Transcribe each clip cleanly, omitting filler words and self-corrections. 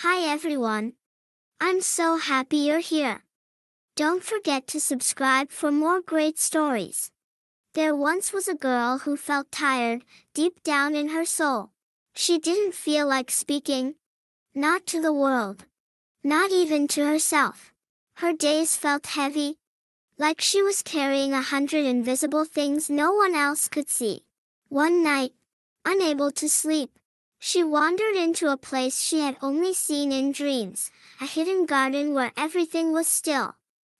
Hi everyone. I'm so happy you're here. Don't forget to subscribe for more great stories. There once was a girl who felt tired, deep down in her soul. She didn't feel like speaking. Not to the world. Not even to herself. Her days felt heavy. Like she was carrying 100 invisible things no one else could see. One night, unable to sleep, she wandered into a place she had only seen in dreams, a hidden garden where everything was still.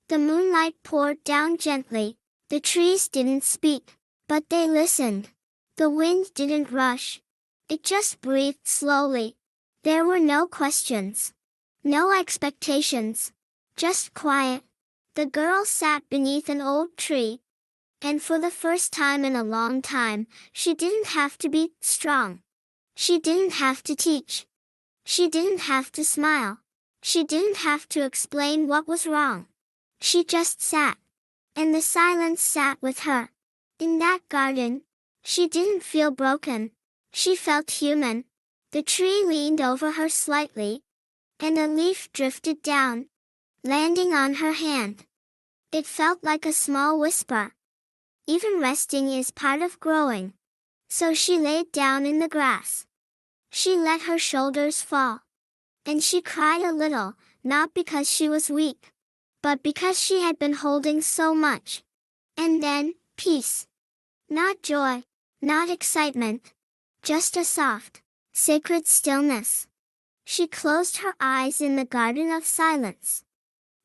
The moonlight poured down gently. The trees didn't speak, but they listened. The wind didn't rush. It just breathed slowly. There were no questions. No expectations. Just quiet. The girl sat beneath an old tree. And for the first time in a long time, she didn't have to be strong. She didn't have to teach. She didn't have to smile. She didn't have to explain what was wrong. She just sat. And the silence sat with her. In that garden, she didn't feel broken. She felt human. The tree leaned over her slightly. And a leaf drifted down, landing on her hand. It felt like a small whisper. Even resting is part of growing. So she laid down in the grass. She let her shoulders fall. And she cried a little, not because she was weak, but because she had been holding so much. And then, peace. Not joy, not excitement. Just a soft, sacred stillness. She closed her eyes in the garden of silence.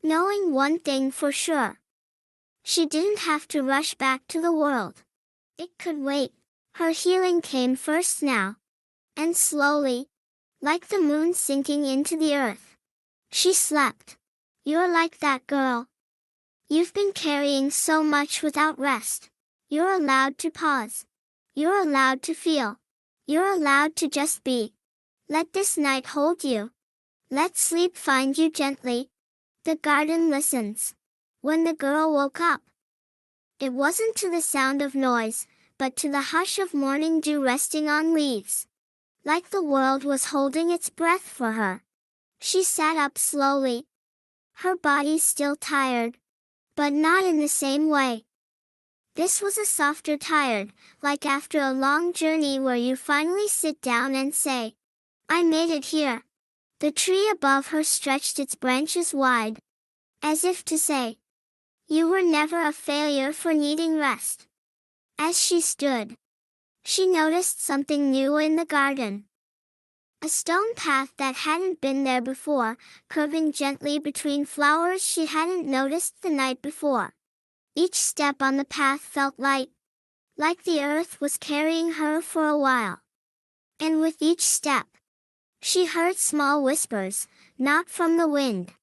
Knowing one thing for sure. She didn't have to rush back to the world. It could wait. Her healing came first now. And slowly, like the moon sinking into the earth, she slept. You're like that girl. You've been carrying so much without rest. You're allowed to pause. You're allowed to feel. You're allowed to just be. Let this night hold you. Let sleep find you gently. The garden listens. When the girl woke up, it wasn't to the sound of noise, but to the hush of morning dew resting on leaves. Like the world was holding its breath for her. She sat up slowly. Her body still tired. But not in the same way. This was a softer tired, like after a long journey where you finally sit down and say, I made it here. The tree above her stretched its branches wide. As if to say, you were never a failure for needing rest. As she stood, she noticed something new in the garden. A stone path that hadn't been there before, curving gently between flowers she hadn't noticed the night before. Each step on the path felt light, like the earth was carrying her for a while. And with each step, she heard small whispers, not from the wind,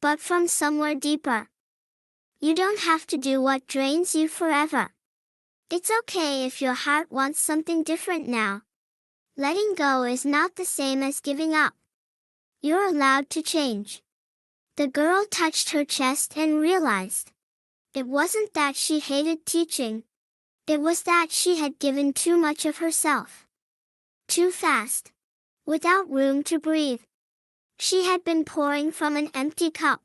but from somewhere deeper. You don't have to do what drains you forever. It's okay if your heart wants something different now. Letting go is not the same as giving up. You're allowed to change. The girl touched her chest and realized. It wasn't that she hated teaching. It was that she had given too much of herself. Too fast. Without room to breathe. She had been pouring from an empty cup.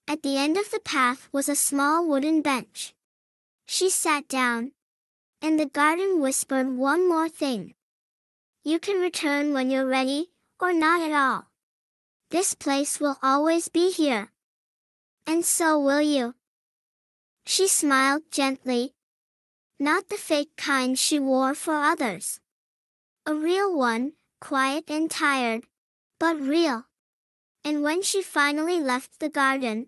At the end of the path was a small wooden bench. She sat down. And the garden whispered one more thing. You can return when you're ready, or not at all. This place will always be here. And so will you. She smiled gently. Not the fake kind she wore for others. A real one, quiet and tired, but real. And when she finally left the garden,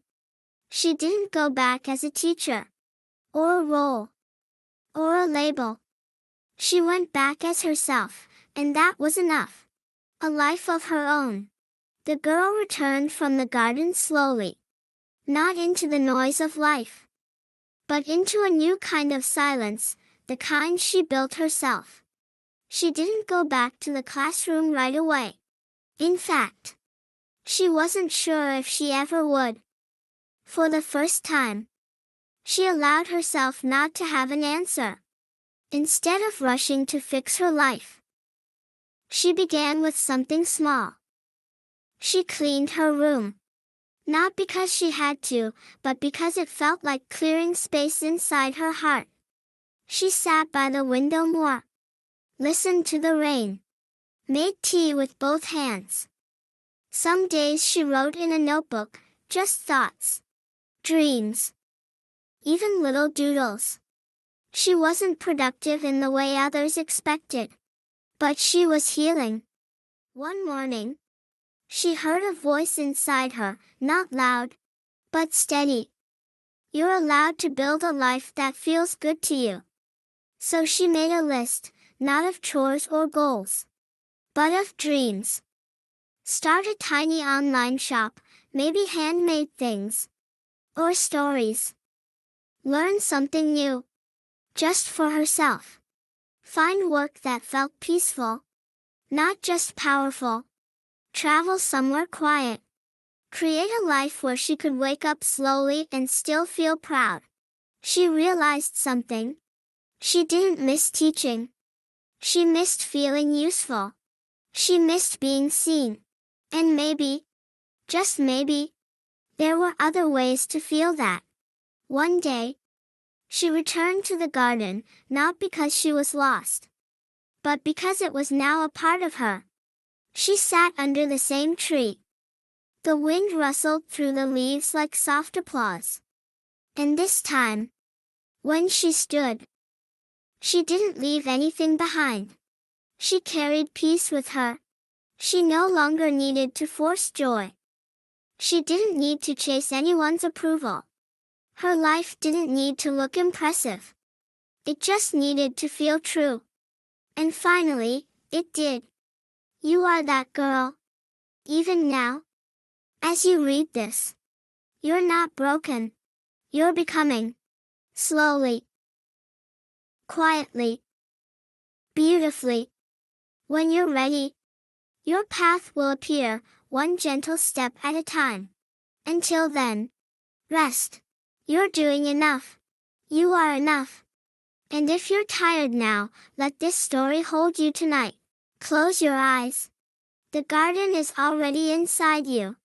she didn't go back as a teacher, or a role, or a label. She went back as herself, and that was enough. A life of her own. The girl returned from the garden slowly. Not into the noise of life, but into a new kind of silence, the kind she built herself. She didn't go back to the classroom right away. In fact, she wasn't sure if she ever would. For the first time, she allowed herself not to have an answer. Instead of rushing to fix her life, she began with something small. She cleaned her room. Not because she had to, but because it felt like clearing space inside her heart. She sat by the window more. Listened to the rain. Made tea with both hands. Some days she wrote in a notebook, just thoughts. Dreams. Even little doodles. She wasn't productive in the way others expected. But she was healing. One morning, she heard a voice inside her, not loud, but steady. You're allowed to build a life that feels good to you. So she made a list, not of chores or goals, but of dreams. Start a tiny online shop, maybe handmade things. Or stories. Learn something new. Just for herself. Find work that felt peaceful. Not just powerful. Travel somewhere quiet. Create a life where she could wake up slowly and still feel proud. She realized something. She didn't miss teaching. She missed feeling useful. She missed being seen. And maybe, just maybe, there were other ways to feel that. One day, she returned to the garden, not because she was lost, but because it was now a part of her. She sat under the same tree. The wind rustled through the leaves like soft applause. And this time, when she stood, she didn't leave anything behind. She carried peace with her. She no longer needed to force joy. She didn't need to chase anyone's approval. Her life didn't need to look impressive. It just needed to feel true. And finally, it did. You are that girl. Even now. As you read this. You're not broken. You're becoming. Slowly. Quietly. Beautifully. When you're ready, your path will appear, one gentle step at a time. Until then, rest. You're doing enough. You are enough. And if you're tired now, let this story hold you tonight. Close your eyes. The garden is already inside you.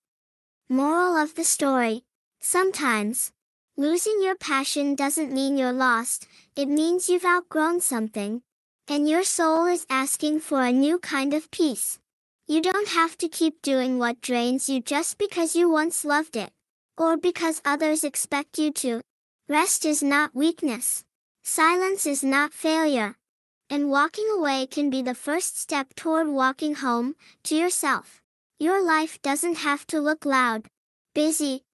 Moral of the story. Sometimes, losing your passion doesn't mean you're lost, it means you've outgrown something. And your soul is asking for a new kind of peace. You don't have to keep doing what drains you just because you once loved it. Or because others expect you to. Rest is not weakness. Silence is not failure. And walking away can be the first step toward walking home, to yourself. Your life doesn't have to look loud, busy,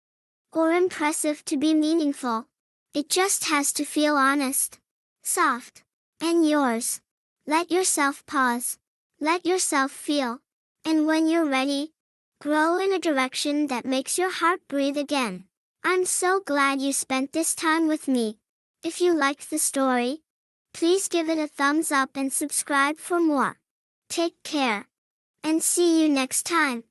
or impressive to be meaningful. It just has to feel honest, soft, and yours. Let yourself pause. Let yourself feel. And when you're ready, grow in a direction that makes your heart breathe again. I'm so glad you spent this time with me. If you liked the story, please give it a thumbs up and subscribe for more. Take care. And see you next time.